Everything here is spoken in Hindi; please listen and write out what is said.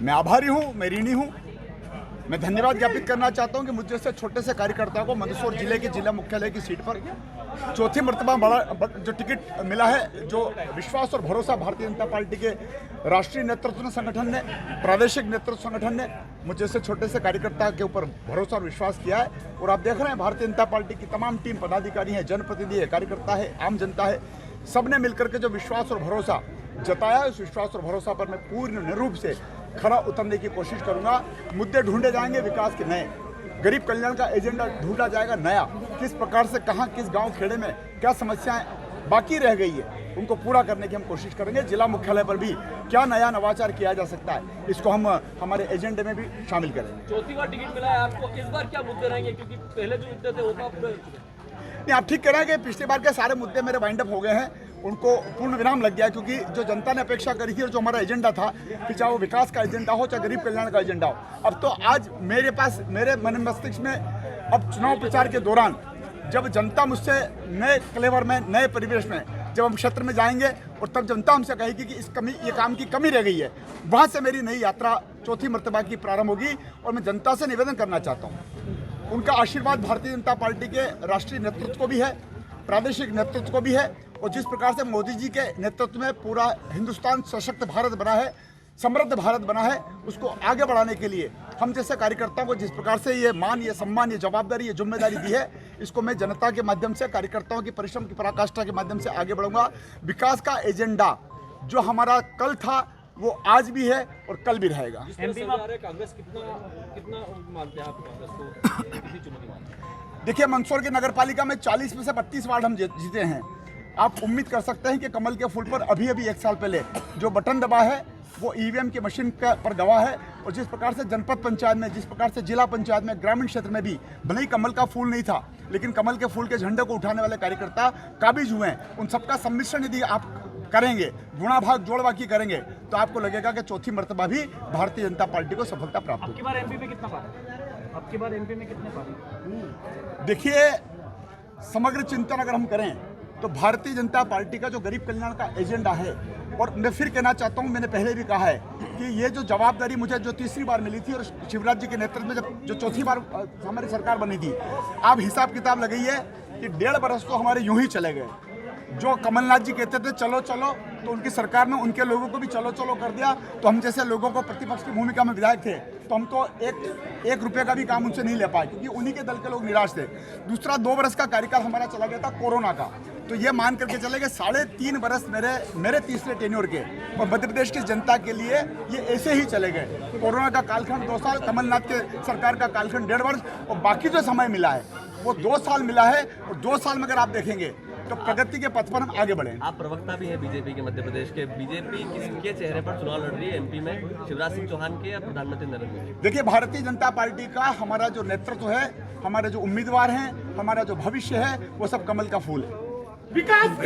मैं आभारी हूँ, मैं ऋणी हूँ। मैं धन्यवाद ज्ञापित करना चाहता हूँ कि मुझे से छोटे से कार्यकर्ता को मंदसौर जिले के जिला मुख्यालय की सीट पर चौथी मर्तबा बड़ा जो टिकट मिला है, जो विश्वास और भरोसा भारतीय जनता पार्टी के राष्ट्रीय नेतृत्व संगठन ने, प्रादेशिक नेतृत्व संगठन ने मुझे से छोटे से कार्यकर्ता के ऊपर भरोसा और विश्वास किया है। और आप देख रहे हैं भारतीय जनता पार्टी की तमाम टीम, पदाधिकारी हैं, जनप्रतिनिधि है, कार्यकर्ता है, आम जनता है, सबने मिलकर के जो विश्वास और भरोसा जताया है, उस विश्वास और भरोसा पर मैं पूर्ण रूप से खरा उतरने की कोशिश करूंगा। मुद्दे ढूंढे जाएंगे विकास के नए, गरीब कल्याण का एजेंडा ढूंढा जाएगा नया, किस प्रकार से कहां किस गांव खेड़े में क्या समस्याएं बाकी रह गई है उनको पूरा करने की हम कोशिश करेंगे। जिला मुख्यालय पर भी क्या नया नवाचार किया जा सकता है, इसको हम हमारे एजेंडे में भी शामिल करेंगे। चौथी बार टिकट मिला है आपको, इस बार क्या मुद्दे रहेंगे, क्योंकि पहले जो मुद्दे थे वो नहीं, आप ठीक कह रहे हैं कि पिछली बार के सारे मुद्दे मेरे वाइंड अप हो गए हैं, उनको पूर्ण विराम लग गया, क्योंकि जो जनता ने अपेक्षा करी थी और जो हमारा एजेंडा था कि चाहे वो विकास का एजेंडा हो चाहे गरीब कल्याण का एजेंडा हो, अब तो आज मेरे पास मेरे मन मस्तिष्क में अब चुनाव प्रचार के दौरान जब जनता मुझसे नए क्लेवर में, नए परिवेश में जब हम क्षेत्र में जाएंगे और तब जनता हमसे कहेगी कि ये काम की कमी रह गई है, वहाँ से मेरी नई यात्रा चौथी मर्तबा की प्रारंभ होगी। और मैं जनता से निवेदन करना चाहता हूँ, उनका आशीर्वाद भारतीय जनता पार्टी के राष्ट्रीय नेतृत्व को भी है, प्रादेशिक नेतृत्व को भी है, और जिस प्रकार से मोदी जी के नेतृत्व में पूरा हिंदुस्तान सशक्त भारत बना है, समृद्ध भारत बना है, उसको आगे बढ़ाने के लिए हम जैसे कार्यकर्ताओं को जिस प्रकार से ये मान, ये सम्मान, ये जवाबदारी, ये जिम्मेदारी दी है, इसको मैं जनता के माध्यम से, कार्यकर्ताओं की परिश्रम की पराकाष्ठा के माध्यम से आगे बढ़ूंगा। विकास का एजेंडा जो हमारा कल था वो आज भी है और कल भी रहेगा। कांग्रेस कितना मानते हैं आप कांग्रेस को, कितनी चुनौती मानते हैं? देखिए, मंदसौर की नगर पालिका में 40 में से 32 वार्ड हम जीते हैं। आप उम्मीद कर सकते हैं कि कमल के फूल पर अभी 1 साल पहले जो बटन दबा है वो ईवीएम की मशीन पर गवाह है। और जिस प्रकार से जनपद पंचायत में, जिस प्रकार से जिला पंचायत में, ग्रामीण क्षेत्र में भी भले ही कमल का फूल नहीं था, लेकिन कमल के फूल के झंडे को उठाने वाले कार्यकर्ता काबिज हुए हैं। उन सबका सम्मिश्रण यदि आप करेंगे, गुणा भाग जोड़ बाकी करेंगे, तो आपको लगेगा कि चौथी मर्तबा भी भारतीय जनता पार्टी को सफलता प्राप्त होगी। आपकी बार एमपी में कितना पारी? आपकी बार एमपी में कितने पारी? देखिए, समग्र चिंतन अगर हम करें तो भारतीय जनता पार्टी का जो गरीब कल्याण का एजेंडा है, और मैं फिर कहना चाहता हूं, मैंने पहले भी कहा है कि ये जो जवाबदारी मुझे जो तीसरी बार मिली थी और शिवराज जी के नेतृत्व में जो चौथी बार हमारी सरकार बनी थी, आप हिसाब किताब लगाइए कि 1.5 बरस तो हमारे यूं ही चले गए। जो कमलनाथ जी कहते थे चलो चलो, तो उनकी सरकार ने उनके लोगों को भी चलो चलो कर दिया। तो हम जैसे लोगों को, प्रतिपक्ष की भूमिका में विधायक थे, तो हम तो एक रुपये का भी काम उनसे नहीं ले पाए, क्योंकि उन्हीं के दल के लोग निराश थे। दूसरा, 2 बरस का कार्यकाल हमारा चला गया था कोरोना का, तो ये मान करके चले गए 3.5 बरस मेरे तीसरे टेन्योर के, और मध्य प्रदेश की जनता के लिए ये ऐसे ही चले गए। कोरोना का कालखंड 2 साल, कमलनाथ के सरकार का कालखंड 1.5 वर्ष, और बाकी जो समय मिला है वो 2 साल मिला है। और 2 साल में अगर आप देखेंगे तो प्रगति के पथ पर हम आगे बढ़े। आप प्रवक्ता भी हैं बीजेपी के मध्य प्रदेश के। बीजेपी किसके चेहरे पर चुनाव लड़ रही है एमपी में, शिवराज सिंह चौहान के या प्रधानमंत्री नरेंद्र मोदी? देखिए, भारतीय जनता पार्टी का हमारा जो नेतृत्व है, हमारे जो उम्मीदवार हैं, हमारा जो भविष्य है, वो सब कमल का फूल है। विकास